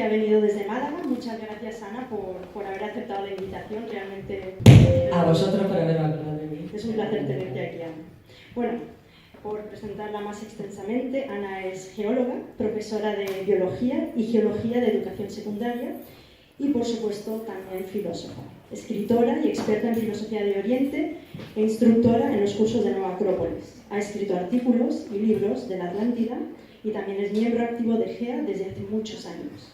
ha venido desde Málaga. Muchas gracias, Ana, por haber aceptado la invitación. Realmente... A vosotros por haber acordado de mí. Es un placer tenerte aquí, Ana. Bueno, por presentarla más extensamente, Ana es geóloga, profesora de Biología y Geología de Educación Secundaria y, por supuesto, también filósofa, escritora y experta en filosofía de Oriente e instructora en los cursos de Nueva Acrópolis. Ha escrito artículos y libros de la Atlántida y también es miembro activo de GEA desde hace muchos años.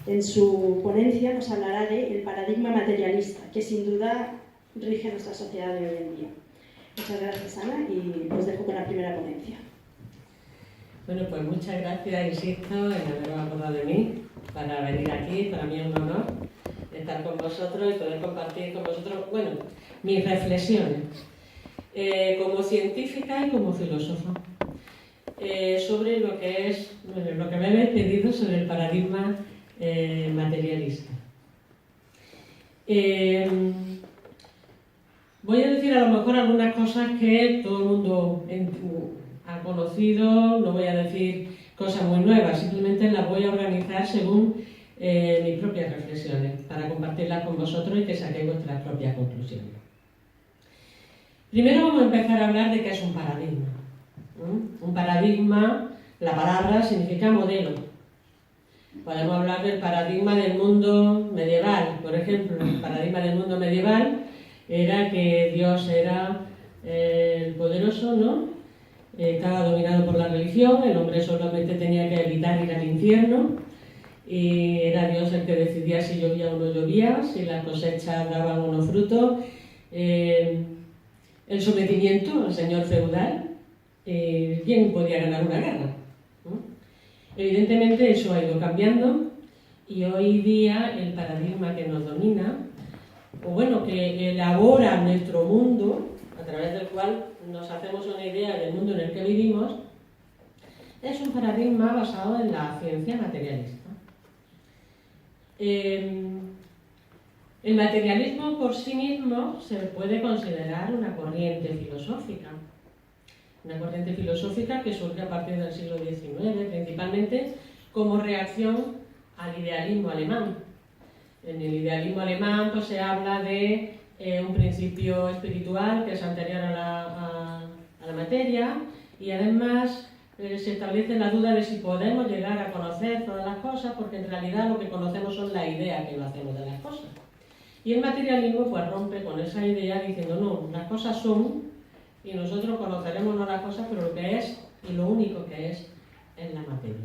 En su ponencia nos hablará del paradigma materialista, que sin duda rige nuestra sociedad de hoy en día. Muchas gracias, Ana, y os dejo con la primera ponencia. Bueno, pues muchas gracias, insisto, en haberos acordado de mí para venir aquí. Para mí es un honor estar con vosotros y poder compartir con vosotros, bueno, mis reflexiones como científica y como filósofa sobre lo que es, bueno, lo que me habéis pedido sobre el paradigma materialista. Voy a decir a lo mejor algunas cosas que todo el mundo ha conocido, no voy a decir cosas muy nuevas, simplemente las voy a organizar según mis propias reflexiones, para compartirlas con vosotros y que saquéis vuestras propias conclusiones. Primero vamos a empezar a hablar de qué es un paradigma. Un paradigma, la palabra significa modelo. Podemos hablar del paradigma del mundo medieval, por ejemplo. El paradigma del mundo medieval era que Dios era el poderoso, ¿no? Estaba dominado por la religión, el hombre solamente tenía que evitar ir al infierno y era Dios el que decidía si llovía o no llovía, si las cosechas daban o no frutos. El sometimiento al señor feudal, ¿quién podía ganar una guerra? ¿No? Evidentemente eso ha ido cambiando y hoy día el paradigma que nos domina, o bueno, que elabora nuestro mundo, a través del cual nos hacemos una idea del mundo en el que vivimos, es un paradigma basado en la ciencia materialista. El materialismo por sí mismo se puede considerar una corriente filosófica. Una corriente filosófica que surge a partir del siglo XIX, principalmente como reacción al idealismo alemán. En el idealismo alemán pues, se habla de un principio espiritual que es anterior a la materia y además se establece la duda de si podemos llegar a conocer todas las cosas, porque en realidad lo que conocemos son las ideas que lo hacemos de las cosas. Y el materialismo pues rompe con esa idea diciendo no, las cosas son y nosotros conoceremos no las cosas, pero lo que es y lo único que es la materia.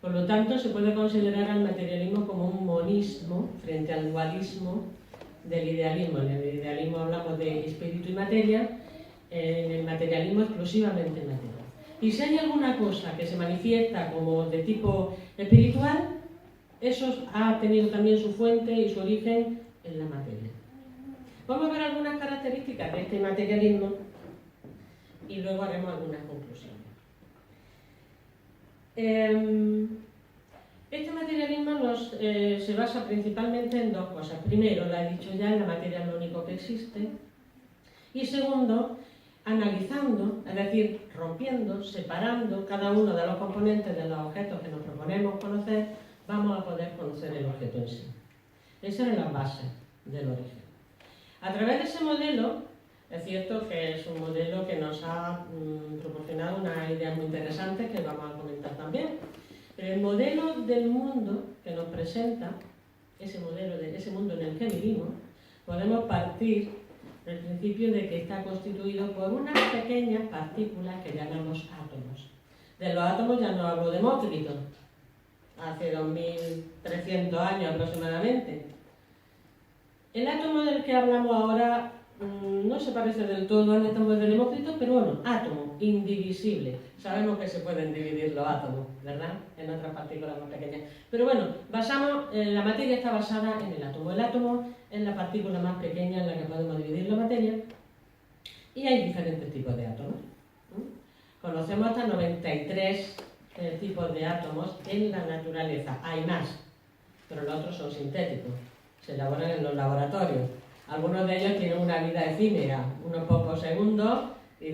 Por lo tanto, se puede considerar al materialismo como un monismo frente al dualismo del idealismo. En el idealismo hablamos de espíritu y materia, en el materialismo exclusivamente materia. Y si hay alguna cosa que se manifiesta como de tipo espiritual, eso ha tenido también su fuente y su origen en la materia. Vamos a ver algunas características de este materialismo y luego haremos algunas conclusiones. Este materialismo se basa principalmente en dos cosas. Primero, lo he dicho ya, la materia es lo único que existe. Y segundo, analizando, es decir, rompiendo, separando cada uno de los componentes de los objetos que nos proponemos conocer, vamos a poder conocer el objeto en sí. Esa es la base del origen. A través de ese modelo, es cierto que es un modelo que nos ha proporcionado una idea muy interesante que vamos a comentar también. Pero el modelo del mundo que nos presenta, ese modelo de ese mundo en el que vivimos, podemos partir del principio de que está constituido por unas pequeñas partículas que llamamos átomos. De los átomos ya no hablo de Demócrito, hace 2300 años aproximadamente. El átomo del que hablamos ahora no se parece del todo al átomo de Demócrito, pero bueno, átomo, indivisible. Sabemos que se pueden dividir los átomos, ¿verdad? En otras partículas más pequeñas. Pero bueno, la materia está basada en el átomo. El átomo es la partícula más pequeña en la que podemos dividir la materia. Y hay diferentes tipos de átomos. Conocemos hasta 93 tipos de átomos en la naturaleza. Hay más, pero los otros son sintéticos. Se elaboran en los laboratorios. Algunos de ellos tienen una vida efímera, unos pocos segundos, y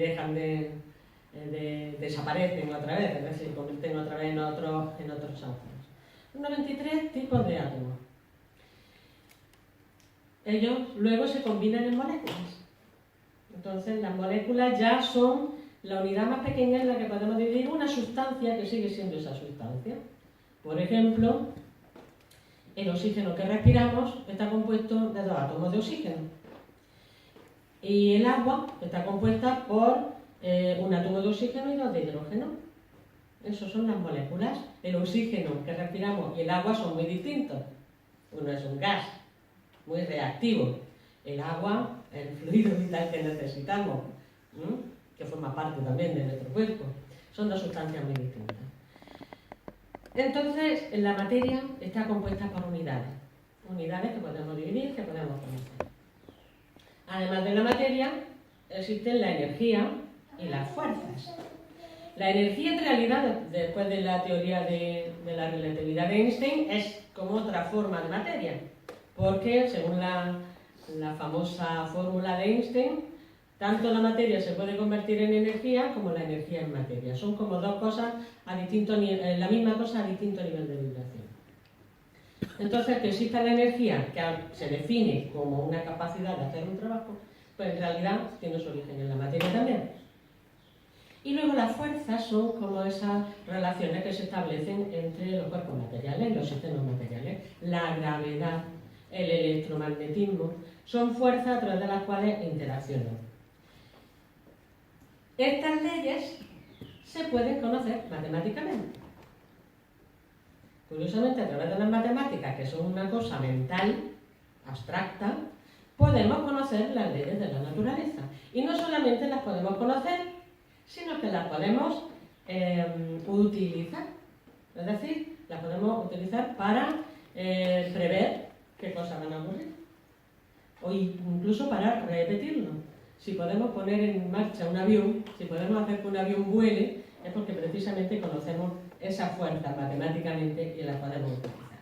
desaparecen otra vez, es decir, se convierten otra vez en otros átomos. unos 23 tipos de átomos. Ellos luego se combinan en moléculas. Entonces las moléculas ya son la unidad más pequeña en la que podemos dividir una sustancia que sigue siendo esa sustancia. Por ejemplo, el oxígeno que respiramos está compuesto de 2 átomos de oxígeno. Y el agua está compuesta por un átomo de oxígeno y 2 de hidrógeno. Esas son las moléculas. El oxígeno que respiramos y el agua son muy distintos. Uno es un gas muy reactivo. El agua, el fluido vital que necesitamos, que forma parte también de nuestro cuerpo, son 2 sustancias muy distintas. Entonces, la materia está compuesta por unidades. Unidades que podemos dividir, que podemos conocer. Además de la materia, existen la energía y las fuerzas. La energía, en realidad, después de la teoría de la relatividad de Einstein, es como otra forma de materia, porque según la famosa fórmula de Einstein, tanto la materia se puede convertir en energía como la energía en materia. Son como 2 cosas a distinto nivel, la misma cosa a distinto nivel de vibración. Entonces, que exista la energía, que se define como una capacidad de hacer un trabajo, pues en realidad tiene su origen en la materia también. Y luego las fuerzas son como esas relaciones que se establecen entre los cuerpos materiales, los sistemas materiales. La gravedad, el electromagnetismo, son fuerzas a través de las cuales interaccionan. Estas leyes se pueden conocer matemáticamente. Curiosamente, a través de las matemáticas, que son una cosa mental, abstracta, podemos conocer las leyes de la naturaleza. Y no solamente las podemos conocer, sino que las podemos utilizar. Es decir, las podemos utilizar para prever qué cosas van a ocurrir. O incluso para repetirlo. Si podemos poner en marcha un avión, si podemos hacer que un avión vuele, es porque precisamente conocemos esa fuerza matemáticamente y la podemos utilizar.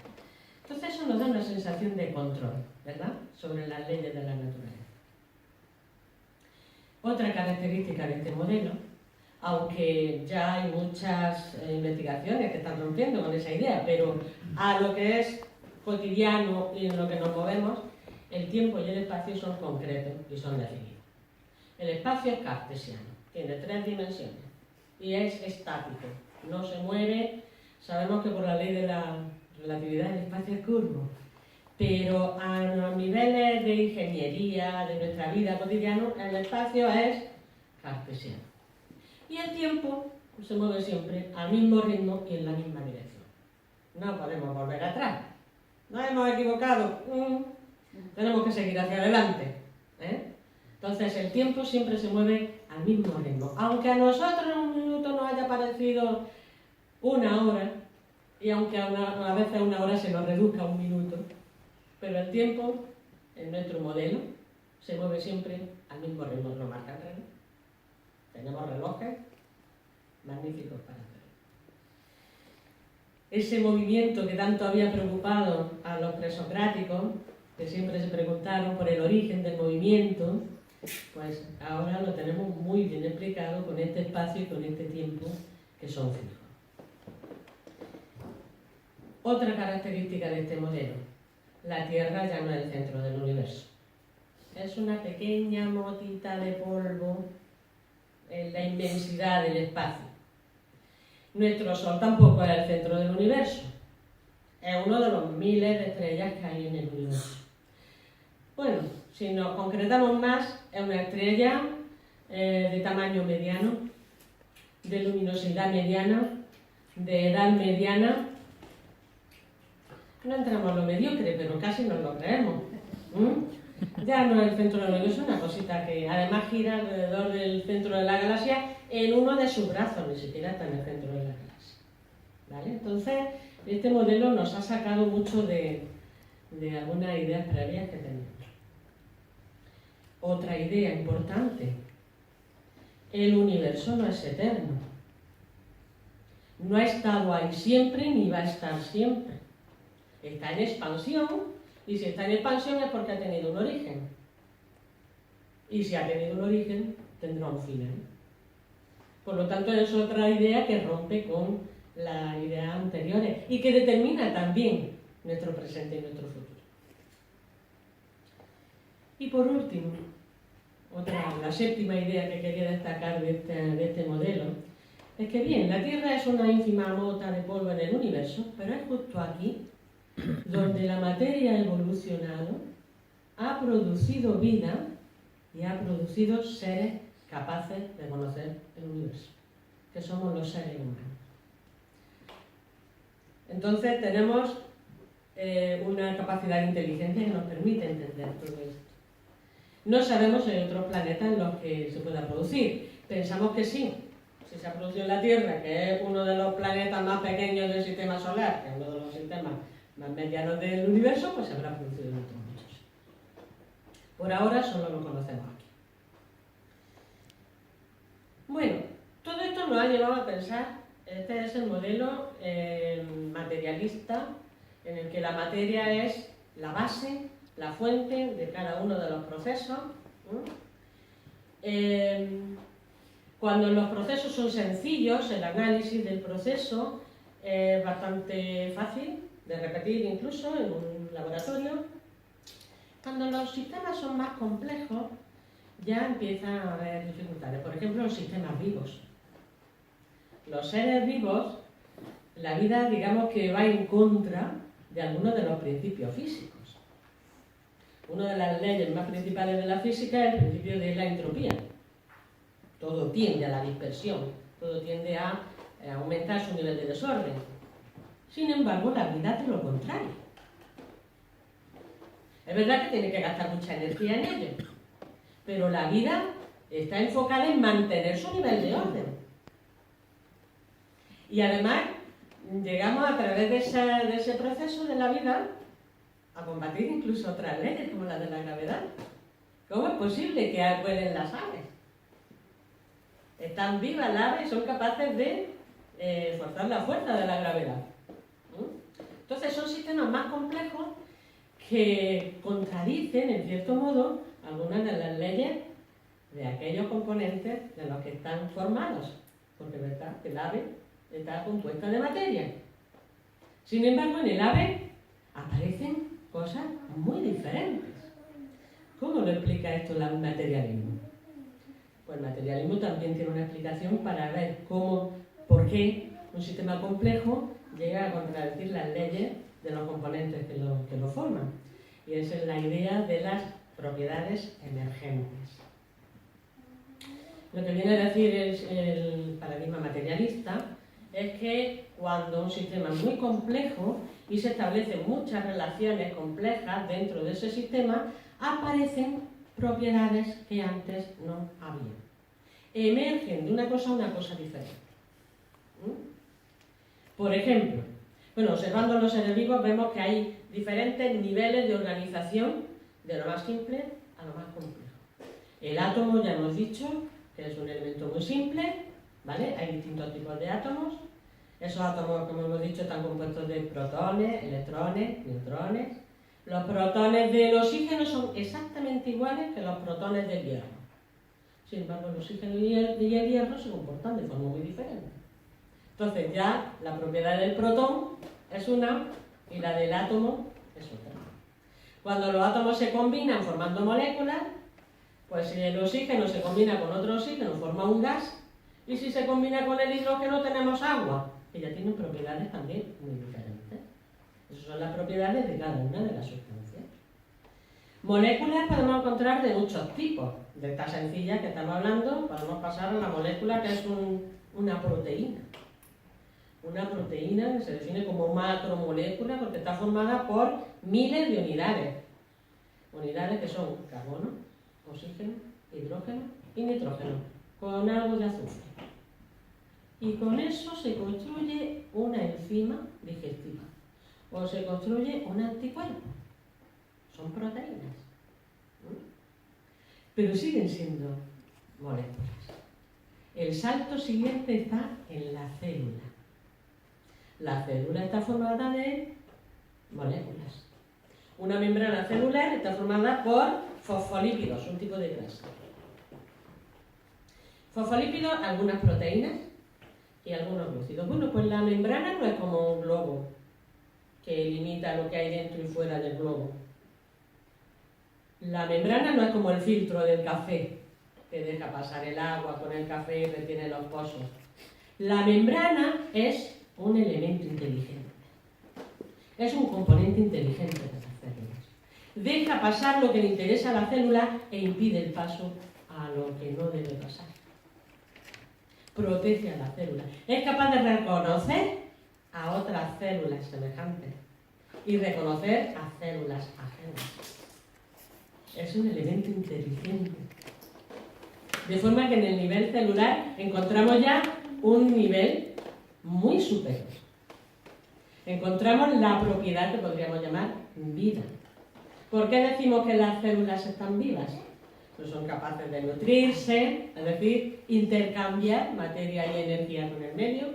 Entonces eso nos da una sensación de control, ¿verdad?, sobre las leyes de la naturaleza. Otra característica de este modelo, aunque ya hay muchas investigaciones que están rompiendo con esa idea, pero a lo que es cotidiano y en lo que nos movemos, el tiempo y el espacio son concretos y son definidos. El espacio es cartesiano, tiene 3 dimensiones y es estático, no se mueve. Sabemos que por la ley de la relatividad el espacio es curvo, pero a los niveles de ingeniería, de nuestra vida cotidiana, el espacio es cartesiano. Y el tiempo se mueve siempre al mismo ritmo y en la misma dirección. No podemos volver atrás. Nos hemos equivocado. Tenemos que seguir hacia adelante. Entonces el tiempo siempre se mueve al mismo ritmo. Aunque a nosotros en un minuto nos haya parecido 1 hora, y aunque a veces 1 hora se nos reduzca a 1 minuto, pero el tiempo, en nuestro modelo, se mueve siempre al mismo ritmo. Lo marca el reloj. Tenemos relojes magníficos para hacerlo. Ese movimiento que tanto había preocupado a los presocráticos, que siempre se preguntaron por el origen del movimiento, pues ahora lo tenemos muy bien explicado con este espacio y con este tiempo que son fijos. Otra característica de este modelo: la Tierra ya no es el centro del universo. Es una pequeña motita de polvo en la inmensidad del espacio. Nuestro Sol tampoco es el centro del universo. Es uno de los miles de estrellas que hay en el universo. Bueno, si nos concretamos más, es una estrella de tamaño mediano, de luminosidad mediana, de edad mediana. No entramos en lo mediocre, pero casi nos lo creemos. Ya no es el centro del universo, es una cosita que además gira alrededor del centro de la galaxia en uno de sus brazos, ni siquiera está en el centro de la galaxia. ¿Vale? Entonces, este modelo nos ha sacado mucho de algunas ideas previas que teníamos. Otra idea importante: el universo no es eterno. No ha estado ahí siempre ni va a estar siempre. Está en expansión, y si está en expansión es porque ha tenido un origen. Y si ha tenido un origen, tendrá un final. Por lo tanto, es otra idea que rompe con las ideas anteriores y que determina también nuestro presente y nuestro futuro. Y por último, la séptima idea que quería destacar de este modelo es que bien, la Tierra es una ínfima mota de polvo en el universo, pero es justo aquí donde la materia ha evolucionado, ha producido vida y ha producido seres capaces de conocer el universo, que somos los seres humanos. Entonces tenemos una capacidad de inteligencia que nos permite entender todo esto. No sabemos si hay otros planetas en los que se pueda producir. Pensamos que sí. Si se ha producido en la Tierra, que es uno de los planetas más pequeños del sistema solar, que es uno de los sistemas más medianos del universo, pues se habrá producido en otros muchos. Por ahora solo lo conocemos aquí. Bueno, todo esto nos ha llevado a pensar, este es el modelo materialista, en el que la materia es la base, la fuente de cada uno de los procesos. Cuando los procesos son sencillos, el análisis del proceso es bastante fácil de repetir incluso en un laboratorio. Cuando los sistemas son más complejos, ya empiezan a haber dificultades. Por ejemplo, los sistemas vivos. Los seres vivos, la vida, digamos que va en contra de algunos de los principios físicos. Una de las leyes más principales de la física es el principio de la entropía. Todo tiende a la dispersión, todo tiende a aumentar su nivel de desorden. Sin embargo, la vida hace lo contrario. Es verdad que tiene que gastar mucha energía en ello, pero la vida está enfocada en mantener su nivel de orden. Y además, llegamos a través de ese proceso de la vida a combatir incluso otras leyes, como la de la gravedad. ¿Cómo es posible que vuelen las aves? Están vivas las aves y son capaces de forzar la fuerza de la gravedad. Entonces son sistemas más complejos que contradicen, en cierto modo, algunas de las leyes de aquellos componentes de los que están formados. Porque es verdad que el ave está compuesta de materia. Sin embargo, en el ave aparecen cosas muy diferentes. ¿Cómo lo explica esto el materialismo? Pues el materialismo también tiene una explicación para ver por qué un sistema complejo llega a contradecir las leyes de los componentes que lo forman. Y esa es la idea de las propiedades emergentes. Lo que viene a decir el paradigma materialista es que cuando un sistema es muy complejo y se establecen muchas relaciones complejas dentro de ese sistema, aparecen propiedades que antes no había. Emergen de una cosa a una cosa diferente. Por ejemplo, observando los seres vivos vemos que hay diferentes niveles de organización, de lo más simple a lo más complejo. El átomo, ya hemos dicho, que es un elemento muy simple, ¿vale? Hay distintos tipos de átomos. Esos átomos, como hemos dicho, están compuestos de protones, electrones, neutrones. Los protones del oxígeno son exactamente iguales que los protones del hierro. Sin embargo, el oxígeno y el hierro se comportan de forma muy diferente. Entonces ya la propiedad del protón es una y la del átomo es otra. Cuando los átomos se combinan formando moléculas, pues si el oxígeno se combina con otro oxígeno forma un gas, y si se combina con el hidrógeno tenemos agua, que ya tienen propiedades también muy diferentes. Esas son las propiedades de cada una de las sustancias. Moléculas podemos encontrar de muchos tipos. De esta sencilla que estamos hablando, podemos pasar a la molécula que es una proteína. Una proteína que se define como macromolécula porque está formada por miles de unidades. Unidades que son carbono, oxígeno, hidrógeno y nitrógeno, con algo de azufre. Y con eso se construye una enzima digestiva o se construye un anticuerpo. Son proteínas. Pero siguen siendo moléculas. El salto siguiente está en la célula. La célula está formada de moléculas. Una membrana celular está formada por fosfolípidos, un tipo de grasa. Fosfolípidos, algunas proteínas, y algunos lúcidos. Bueno, pues la membrana no es como un globo que limita lo que hay dentro y fuera del globo. La membrana no es como el filtro del café, que deja pasar el agua con el café y retiene los pozos. La membrana es un elemento inteligente. Es un componente inteligente de las células. Deja pasar lo que le interesa a la célula e impide el paso a lo que no debe pasar. Protege a la célula. Es capaz de reconocer a otras células semejantes y reconocer a células ajenas. Es un elemento inteligente. De forma que en el nivel celular encontramos ya un nivel muy superior. Encontramos la propiedad que podríamos llamar vida. ¿Por qué decimos que las células están vivas? Pues son capaces de nutrirse, es decir, intercambiar materia y energía con el medio.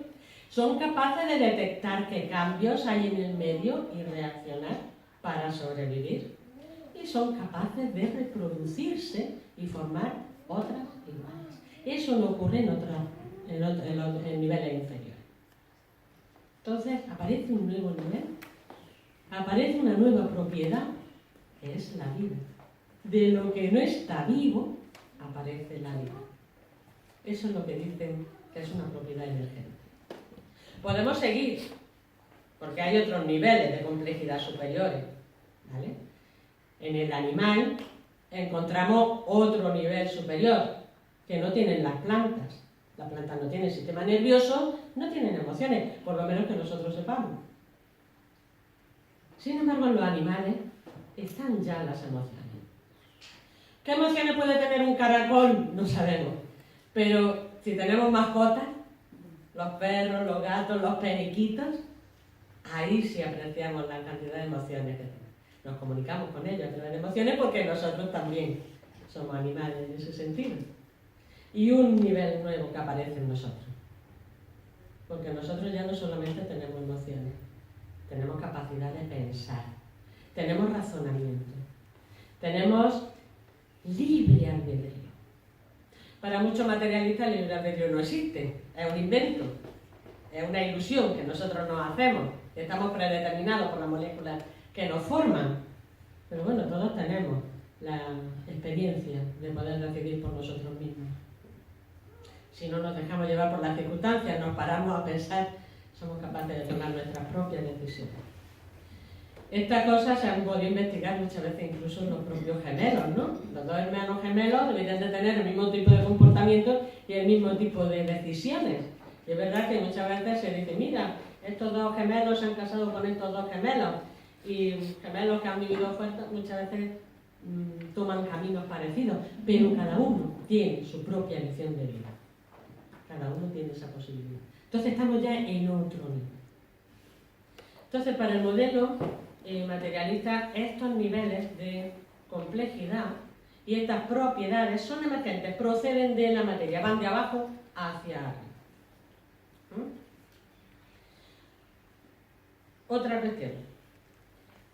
Son capaces de detectar qué cambios hay en el medio y reaccionar para sobrevivir. Y son capaces de reproducirse y formar otras iguales. Eso no ocurre en niveles inferiores. Entonces aparece un nuevo nivel, aparece una nueva propiedad, que es la vida. De lo que no está vivo, aparece la vida. Eso es lo que dicen que es una propiedad emergente. Podemos seguir, porque hay otros niveles de complejidad superiores, ¿vale? En el animal encontramos otro nivel superior, que no tienen las plantas. Las plantas no tienen sistema nervioso, no tienen emociones, por lo menos que nosotros sepamos. Sin embargo, en los animales están ya las emociones. ¿Qué emociones puede tener un caracol? No sabemos. Pero si tenemos mascotas, los perros, los gatos, los periquitos, ahí sí apreciamos la cantidad de emociones que tenemos. Nos comunicamos con ellos a través de emociones porque nosotros también somos animales en ese sentido. Y un nivel nuevo que aparece en nosotros. Porque nosotros ya no solamente tenemos emociones, tenemos capacidad de pensar, tenemos razonamiento, tenemos libre albedrío. Para muchos materialistas el libre albedrío no existe, es un invento, es una ilusión que nosotros nos hacemos, estamos predeterminados por las moléculas que nos forman. Pero bueno, todos tenemos la experiencia de poder decidir por nosotros mismos. Si no nos dejamos llevar por las circunstancias, nos paramos a pensar, somos capaces de tomar nuestras propias decisiones. Estas cosas se han podido investigar muchas veces incluso en los propios gemelos, ¿no? Los dos hermanos gemelos deberían de tener el mismo tipo de comportamiento y el mismo tipo de decisiones. Y es verdad que muchas veces se dice, mira, estos dos gemelos se han casado con estos dos gemelos, y gemelos que han vivido fuertes muchas veces toman caminos parecidos, pero cada uno tiene su propia elección de vida. Cada uno tiene esa posibilidad. Entonces estamos ya en otro nivel. Entonces para el modelo materialista, estos niveles de complejidad y estas propiedades son emergentes, proceden de la materia, van de abajo hacia arriba. Otra cuestión.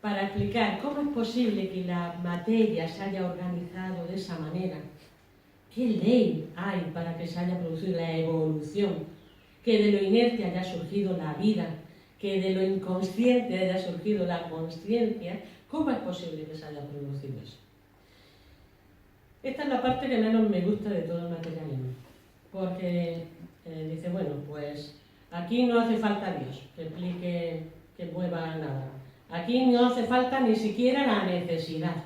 Para explicar cómo es posible que la materia se haya organizado de esa manera, ¿qué ley hay para que se haya producido la evolución? Que de lo inerte haya surgido la vida, que de lo inconsciente haya surgido la consciencia. ¿Cómo es posible que se haya producido eso? Esta es la parte que menos me gusta de todo el materialismo, porque dice, bueno, pues aquí no hace falta Dios que explique, que mueva nada. Aquí no hace falta ni siquiera la necesidad.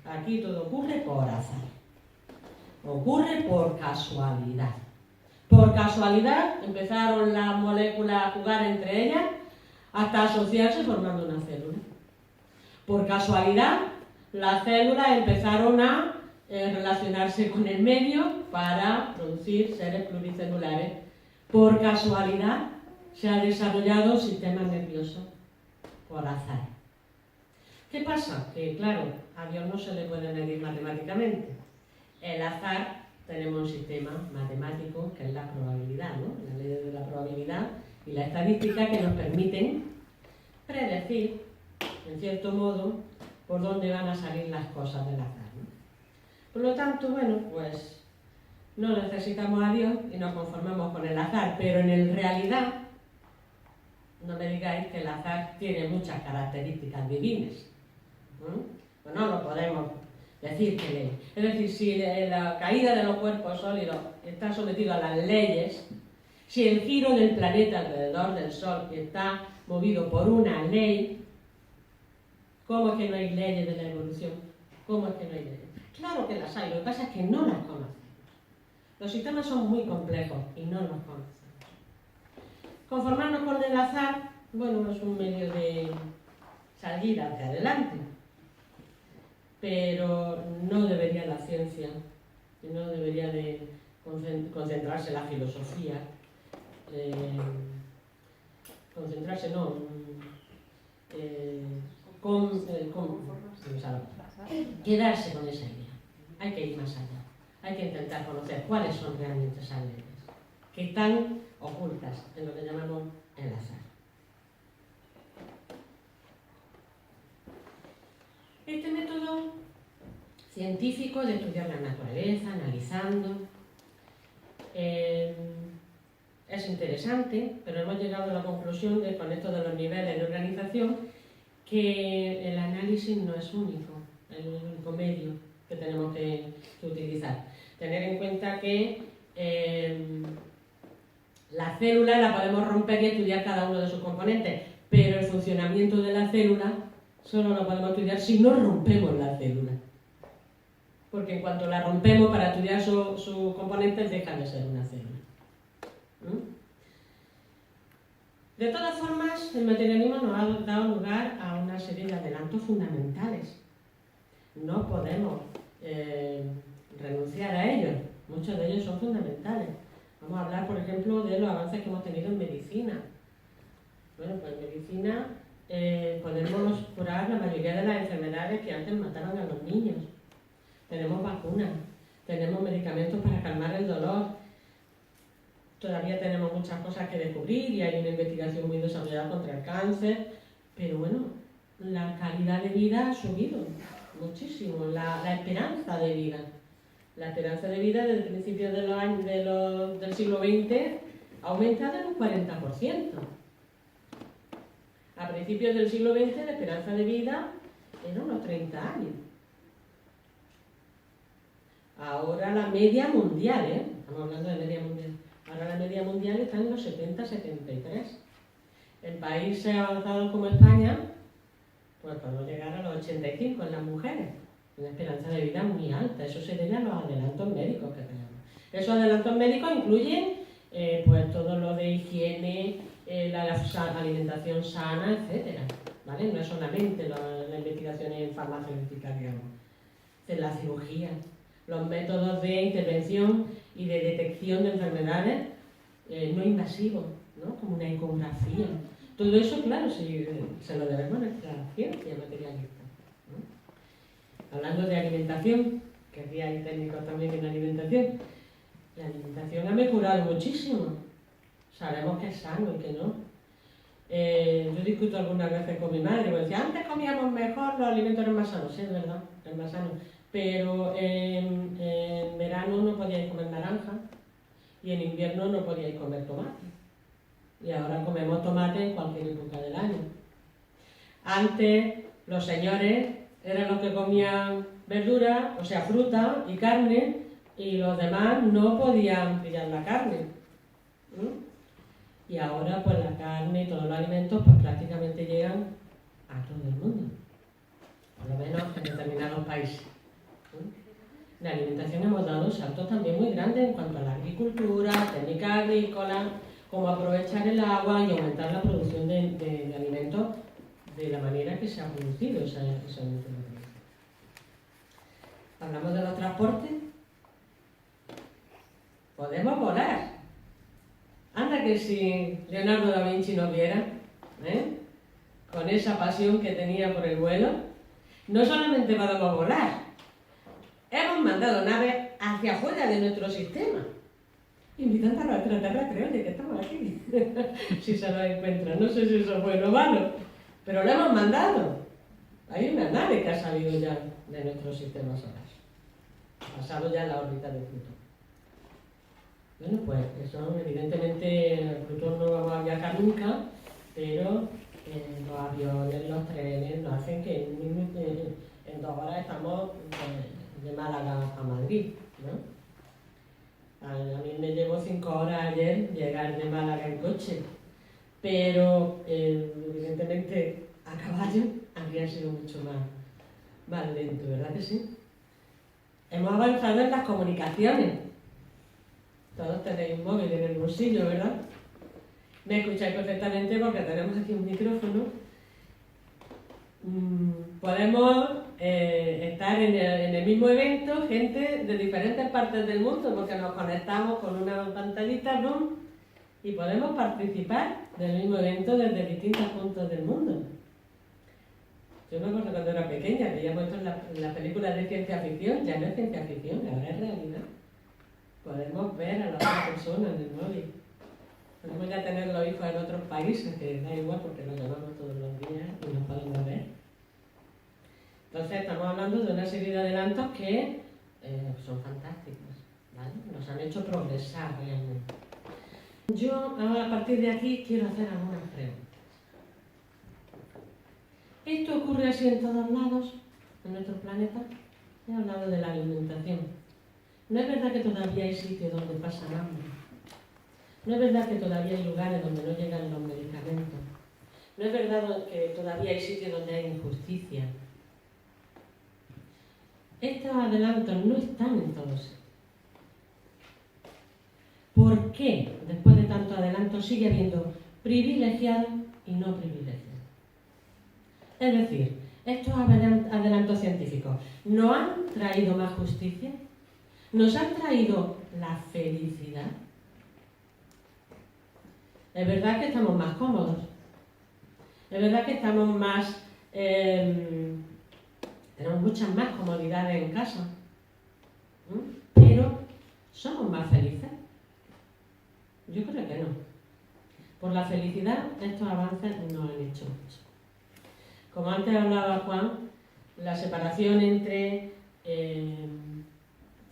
Aquí todo ocurre por azar. Ocurre por casualidad. Por casualidad empezaron las moléculas a jugar entre ellas hasta asociarse formando una célula. Por casualidad las células empezaron a relacionarse con el medio para producir seres pluricelulares. Por casualidad se ha desarrollado un sistema nervioso. Por azar. ¿Qué pasa? Que claro, a Dios no se le puede medir matemáticamente. El azar, tenemos un sistema matemático que es la probabilidad, ¿no? Las leyes de la probabilidad y la estadística que nos permiten predecir, en cierto modo, por dónde van a salir las cosas del azar, ¿no? Por lo tanto, bueno, pues no necesitamos a Dios y nos conformamos con el azar, pero en realidad, no me digáis que el azar tiene muchas características divinas. Pues no lo podemos decir que lee. Es decir, si la caída de los cuerpos sólidos está sometido a las leyes, si el giro del planeta alrededor del Sol está movido por una ley, ¿cómo es que no hay leyes de la evolución? ¿Cómo es que no hay leyes? Claro que las hay, lo que pasa es que no las conocemos. Los sistemas son muy complejos y no los conocemos. Conformarnos con el azar, bueno, es un medio de salir hacia adelante, pero no debería la ciencia, no debería de concentrarse la filosofía, quedarse con esa idea. Hay que ir más allá, hay que intentar conocer cuáles son realmente esas leyes, que están ocultas en lo que llamamos el azar. Este método científico de estudiar la naturaleza, analizando, es interesante, pero hemos llegado a la conclusión de, con esto de los niveles de organización, que el análisis no es único, es el único medio que tenemos que utilizar. Tener en cuenta que la célula la podemos romper y estudiar cada uno de sus componentes, pero el funcionamiento de la célula solo lo podemos estudiar si no rompemos la célula. Porque en cuanto la rompemos para estudiar sus componentes, dejan de ser una célula. De todas formas, el materialismo nos ha dado lugar a una serie de adelantos fundamentales. No podemos renunciar a ellos. Muchos de ellos son fundamentales. Vamos a hablar, por ejemplo, de los avances que hemos tenido en medicina. Bueno, pues en medicina podemos curar la mayoría de las enfermedades que antes mataron a los niños. Tenemos vacunas, tenemos medicamentos para calmar el dolor. Todavía tenemos muchas cosas que descubrir y hay una investigación muy desarrollada contra el cáncer. Pero bueno, la calidad de vida ha subido muchísimo, la esperanza de vida. La esperanza de vida desde el principio de los años, del siglo XX ha aumentado en un 40%. A principios del siglo XX la esperanza de vida era unos 30 años. Ahora la media mundial, estamos hablando de media mundial, ahora la media mundial está en los 70-73. En países avanzados como España, pues podemos llegar a los 85 en las mujeres. Una esperanza de vida muy alta. Eso se debe a los adelantos médicos que tenemos. Esos adelantos médicos incluyen pues todo lo de higiene, la alimentación sana, etc. ¿Vale? No es solamente la investigación en farmacéutica, digamos. Es la cirugía, los métodos de intervención y de detección de enfermedades no invasivos, ¿no? Como una ecografía. Todo eso, claro, se lo debemos a nuestra ciencia materialista. Hablando de alimentación, que aquí hay técnicos también en alimentación, la alimentación ha mejorado muchísimo. Sabemos que es sano y que no. Yo discuto algunas veces con mi madre, porque decía, antes comíamos mejor, los alimentos eran más sanos. Sí, es verdad, es más sano. Pero en verano no podíais comer naranja y en invierno no podíais comer tomate. Y ahora comemos tomate en cualquier época del año. Antes los señores eran los que comían verdura, o sea, fruta y carne, y los demás no podían pillar la carne. Y ahora pues la carne y todos los alimentos pues prácticamente llegan a todo el mundo, por lo menos en determinados países. La alimentación hemos dado saltos también muy grandes en cuanto a la agricultura, técnica agrícola, cómo aprovechar el agua y aumentar la producción de alimentos de la manera que se ha producido ese alimento. Hablamos de los transportes. Podemos volar. Anda que si Leonardo da Vinci nos viera, con esa pasión que tenía por el vuelo, no solamente podemos volar, hemos mandado naves hacia afuera de nuestro sistema, invitando a los extraterrestres, oye, que estamos aquí, si se los encuentran. No sé si eso es bueno o malo, pero lo hemos mandado. Hay una nave que ha salido ya de nuestro sistema solar, ha pasado ya en la órbita de Plutón. Bueno, pues eso, evidentemente, Plutón no vamos a viajar nunca, pero los aviones, los trenes nos hacen que en 2 horas estamos de Málaga a Madrid, ¿no? A mí me llevó 5 horas ayer llegar de Málaga en coche, pero evidentemente a caballo habría sido mucho más lento, ¿verdad que sí? Hemos avanzado en las comunicaciones. Todos tenéis un móvil en el bolsillo, ¿verdad? Me escucháis perfectamente porque tenemos aquí un micrófono. Podemos estar en el mismo evento, gente de diferentes partes del mundo, porque nos conectamos con una pantallita, ¿no? Y podemos participar del mismo evento desde distintos puntos del mundo. Yo me acuerdo cuando era pequeña, veíamos esto en la película de ciencia ficción, ya no es ciencia ficción, ahora es realidad. Podemos ver a la otra persona en el móvil. Podemos ya tener los hijos en otros países, que da igual porque los llamamos todos los días y nos podemos ver. Entonces estamos hablando de una serie de adelantos que son fantásticos, ¿vale? Nos han hecho progresar realmente. Yo ahora, a partir de aquí quiero hacer algunas preguntas. ¿Esto ocurre así en todos lados, en nuestro planeta? He hablado de la alimentación. ¿No es verdad que todavía hay sitios donde pasan hambre? ¿No es verdad que todavía hay lugares donde no llegan los medicamentos? ¿No es verdad que todavía hay sitios donde hay injusticia? Estos adelantos no están en todos sitios. ¿Por qué, después de tantos adelantos, sigue habiendo privilegiados y no privilegiados? Es decir, estos adelantos científicos ¿nos han traído más justicia? ¿Nos han traído la felicidad? Es verdad que estamos más cómodos. Es verdad que estamos más... tenemos muchas más comodidades en casa. Pero ¿somos más felices? Yo creo que no. Por la felicidad, estos avances no han hecho mucho. Como antes hablaba Juan, la separación entre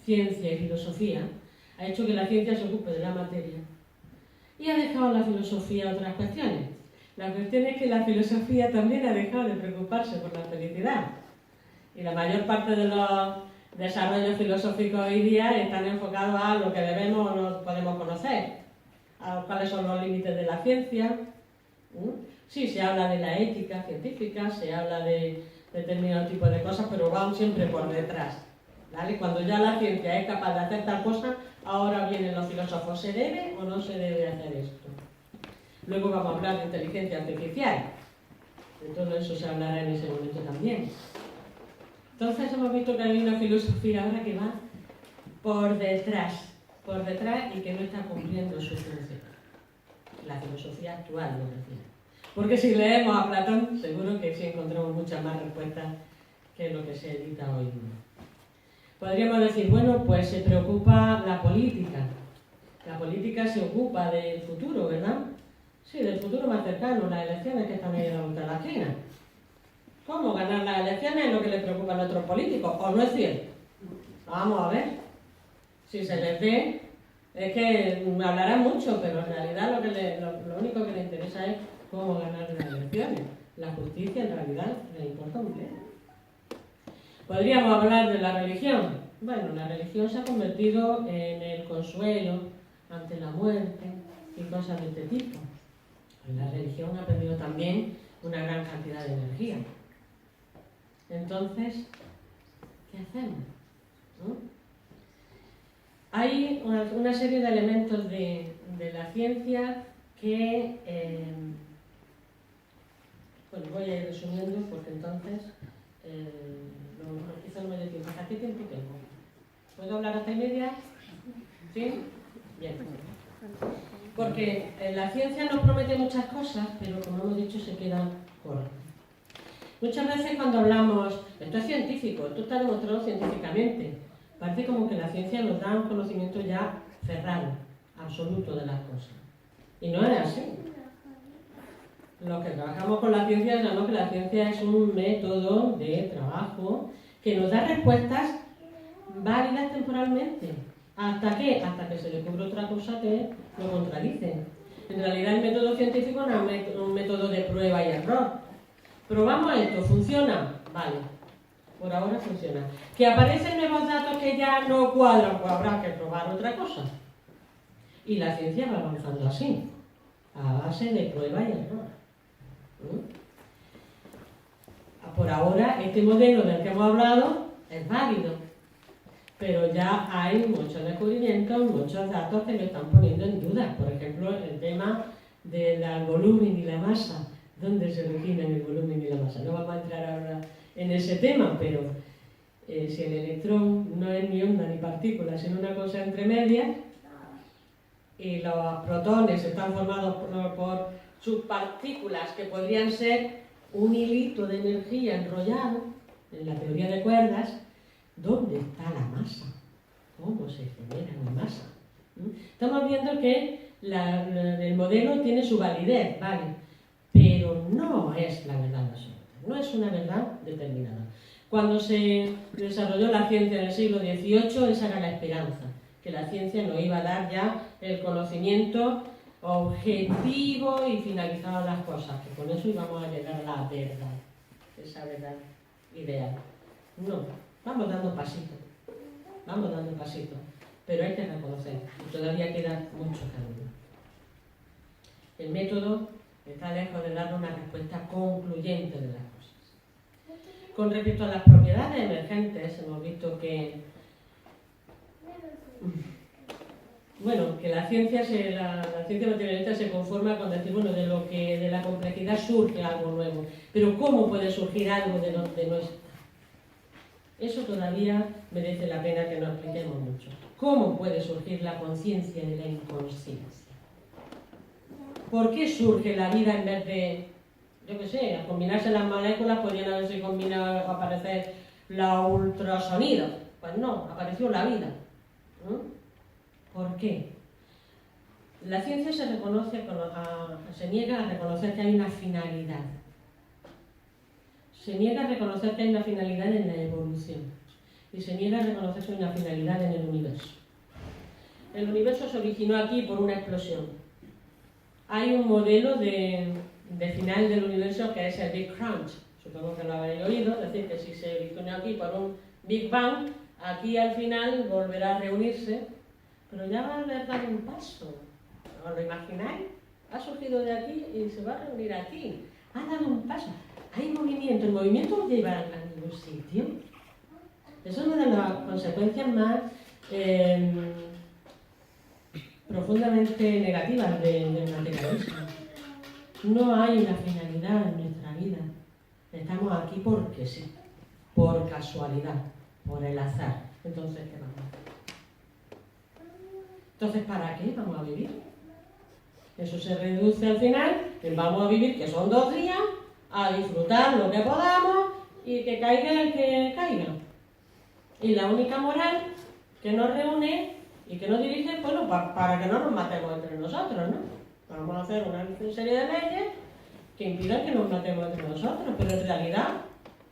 ciencia y filosofía ha hecho que la ciencia se ocupe de la materia y ha dejado a la filosofía otras cuestiones. La cuestión es que la filosofía también ha dejado de preocuparse por la felicidad. Y la mayor parte de los desarrollos filosóficos hoy día están enfocados a lo que debemos o no podemos conocer, a cuáles son los límites de la ciencia. Sí, se habla de la ética científica, se habla de determinado tipo de cosas, pero van siempre por detrás, ¿vale? Cuando ya la ciencia es capaz de hacer tal cosa, ahora vienen los filósofos, ¿se debe o no se debe hacer esto? Luego vamos a hablar de inteligencia artificial, de todo eso se hablará en ese momento también. Entonces hemos visto que hay una filosofía ahora que va por detrás y que no está cumpliendo su función. La filosofía actual, lo decía. Porque si leemos a Platón, seguro que sí encontramos muchas más respuestas que lo que se edita hoy día. Podríamos decir, bueno, pues se preocupa la política. La política se ocupa del futuro, ¿verdad? Sí, del futuro más cercano, las elecciones que están ahí a la vuelta de la esquina. ¿Cómo ganar las elecciones es lo que les preocupa a nuestros políticos? ¿O no es cierto? Vamos a ver. Si se les ve, es que hablarán mucho, pero en realidad lo único que les interesa es cómo ganar las elecciones. La justicia en realidad les importa un bledo. Podríamos hablar de la religión. Bueno, la religión se ha convertido en el consuelo ante la muerte y cosas de este tipo. La religión ha perdido también una gran cantidad de energía. Entonces, ¿qué hacemos? ¿No? Hay una serie de elementos de la ciencia que... bueno, voy a ir resumiendo porque entonces quizá no me dé tiempo. ¿Hasta qué tiempo tengo? ¿Puedo hablar hasta y media? ¿Sí? Bien. Porque la ciencia nos promete muchas cosas, pero como hemos dicho se queda corta. Muchas veces cuando hablamos, esto es científico, esto está demostrado científicamente, parece como que la ciencia nos da un conocimiento ya cerrado, absoluto de las cosas. Y no es así. Los que trabajamos con la ciencia sabemos que la ciencia es un método de trabajo que nos da respuestas válidas temporalmente ¿Hasta qué? Hasta que se descubre otra cosa que lo contradice. En realidad el método científico no es un método de prueba y error. Probamos esto, ¿funciona? Vale, por ahora funciona. ¿Que aparecen nuevos datos que ya no cuadran? Pues habrá que probar otra cosa. Y la ciencia va avanzando así, a base de prueba y error. Por ahora, este modelo del que hemos hablado es válido, pero ya hay muchos descubrimientos, muchos datos que lo están poniendo en duda. Por ejemplo, el tema del volumen y la masa. ¿Dónde se originan el volumen y la masa? No vamos a entrar ahora en ese tema, pero si el electrón no es ni onda ni partícula, sino una cosa entre medias, y los protones están formados por subpartículas que podrían ser un hilito de energía enrollado en la teoría de cuerdas, ¿dónde está la masa? ¿Cómo se genera la masa? Estamos viendo que el modelo tiene su validez, ¿vale? Pero no es la verdad absoluta, no es una verdad determinada. Cuando se desarrolló la ciencia en el siglo XVIII, esa era la esperanza, que la ciencia nos iba a dar ya el conocimiento objetivo y finalizado las cosas, que con eso íbamos a llegar a la verdad, esa verdad ideal. No, vamos dando pasitos, pero hay que reconocer que todavía queda mucho camino. El método está lejos de dar una respuesta concluyente de las cosas. Con respecto a las propiedades emergentes, hemos visto que la ciencia materialista se conforma con decir, bueno, de la complejidad surge algo nuevo, pero ¿cómo puede surgir algo de no está? Eso todavía merece la pena que nos expliquemos mucho. ¿Cómo puede surgir la conciencia de la inconsciencia? ¿Por qué surge la vida en vez de, yo qué sé, al combinarse las moléculas podrían haberse combinado o aparecer los ultrasonidos? Pues no, apareció la vida. ¿Por qué? La ciencia se niega a reconocer que hay una finalidad. Se niega a reconocer que hay una finalidad en la evolución. Y se niega a reconocer que hay una finalidad en el universo. El universo se originó aquí por una explosión. Hay un modelo de final del universo que es el Big Crunch. Supongo que lo habréis oído, es decir, que si se originó aquí por un Big Bang, aquí al final volverá a reunirse, pero ya va a haber dado un paso. ¿Os lo imagináis? Ha surgido de aquí y se va a reunir aquí. Ha dado un paso. Hay movimiento. El movimiento no lleva a ningún sitio. Eso es una de las consecuencias más profundamente negativas del materialismo. No hay una finalidad en nuestra vida. Estamos aquí porque sí, por casualidad, por el azar. Entonces, ¿qué vamos a hacer? Entonces, ¿para qué vamos a vivir? Eso se reduce al final en vamos a vivir, que son 2 días, a disfrutar lo que podamos y que caiga el que caiga. Y la única moral que nos reúne y que nos dirige, bueno, para que no nos matemos entre nosotros, ¿no? Vamos a hacer una serie de leyes que impidan que nos matemos entre nosotros, pero en realidad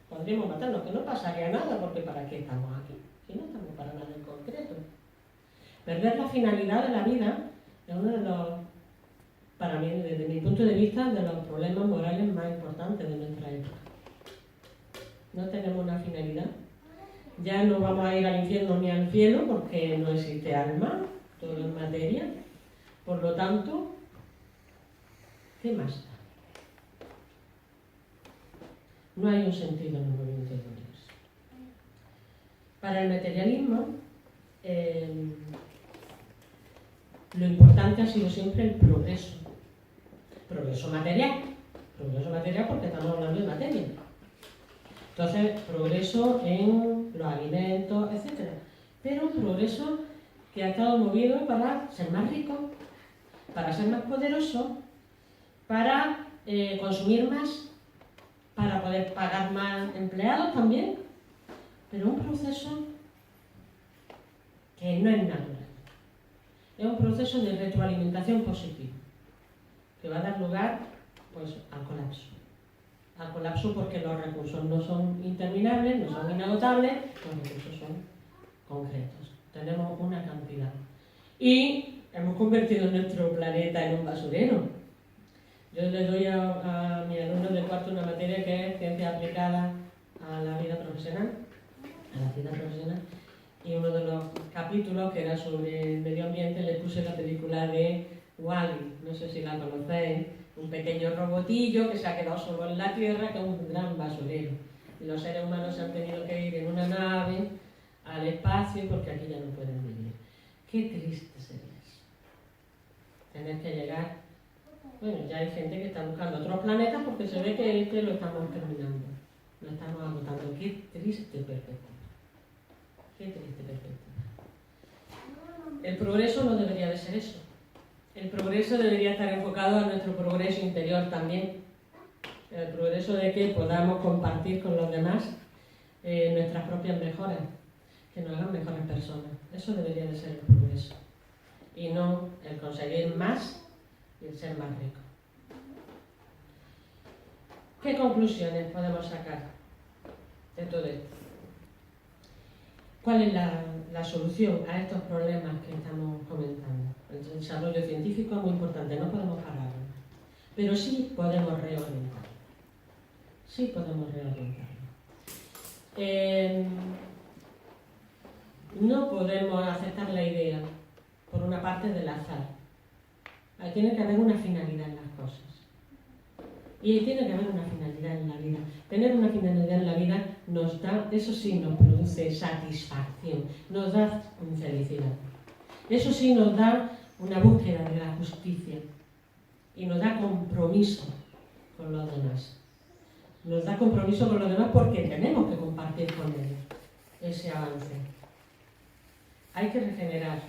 podríamos matarnos, que no pasaría nada, porque ¿para qué estamos aquí? Si no estamos para nada en concreto. Perder la finalidad de la vida es uno de los, para mí, desde mi punto de vista, de los problemas morales más importantes de nuestra época. No tenemos una finalidad. Ya no vamos a ir al infierno ni al cielo porque no existe alma, todo es materia. Por lo tanto, ¿qué más da? No hay un sentido en el movimiento del universo. Para el materialismo, lo importante ha sido siempre el progreso. Progreso material porque estamos hablando de materia. Entonces, progreso en los alimentos, etc. Pero un progreso que ha estado movido para ser más rico, para ser más poderoso, para consumir más, para poder pagar más empleados también. Pero un proceso que no es natural. Es un proceso de retroalimentación positiva, que va a dar lugar pues, al colapso. Al colapso porque los recursos no son interminables, no son inagotables, los recursos son concretos. tenemos una cantidad. Y hemos convertido nuestro planeta en un basurero. Yo le doy a mis alumnos de cuarto una materia que es ciencia aplicada a la vida profesional, y uno de los capítulos, que era sobre el medio ambiente, le puse la película de Wall-E, no sé si la conocéis, un pequeño robotillo que se ha quedado solo en la Tierra, que es un gran basurero. Y los seres humanos se han tenido que ir en una nave al espacio porque aquí ya no pueden vivir. Qué triste sería eso. Tener que llegar... Bueno, ya hay gente que está buscando otros planetas porque se ve que este lo estamos terminando, lo estamos agotando. Qué triste perspectiva. Qué triste perspectiva. El progreso no debería de ser eso. El progreso debería estar enfocado a nuestro progreso interior también. El progreso de que podamos compartir con los demás nuestras propias mejoras, que nos hagan mejores personas. Eso debería de ser el progreso. Y no el conseguir más y el ser más rico. ¿Qué conclusiones podemos sacar de todo esto? ¿Cuál es la solución a estos problemas que estamos comentando? El desarrollo científico es muy importante, no podemos pararlo, pero sí podemos reorientarlo. Sí podemos reorientarlo. No podemos aceptar la idea, por una parte, del azar. Tiene que haber una finalidad en las cosas. Y tiene que haber una finalidad en la vida. Tener una finalidad en la vida nos da, eso sí nos produce satisfacción, nos da felicidad. Eso sí nos da una búsqueda de la justicia y nos da compromiso con los demás. Nos da compromiso con los demás porque tenemos que compartir con ellos ese avance. Hay que regenerar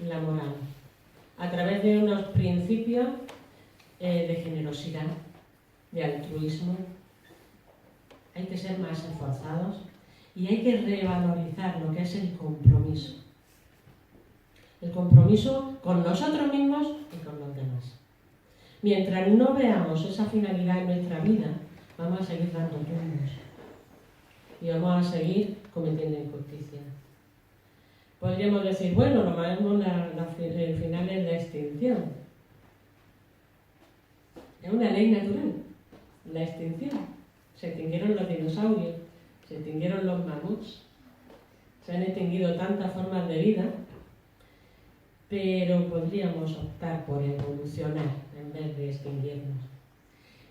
la moral a través de unos principios de generosidad, de altruismo. Hay que ser más esforzados y hay que revalorizar lo que es el compromiso. El compromiso con nosotros mismos y con los demás. Mientras no veamos esa finalidad en nuestra vida, vamos a seguir dando tumbos y vamos a seguir cometiendo injusticia. Podríamos decir, bueno, lo más el final es la extinción. Es una ley natural, la extinción. Se extinguieron los dinosaurios, se extinguieron los mamuts, se han extinguido tantas formas de vida, pero podríamos optar por evolucionar en vez de extinguirnos.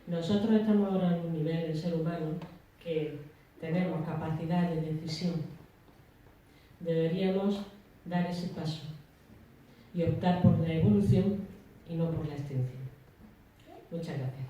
Nosotros estamos ahora en un nivel, el ser humano, que tenemos capacidad de decisión. Deberíamos dar ese paso y optar por la evolución y no por la extinción. Muchas gracias.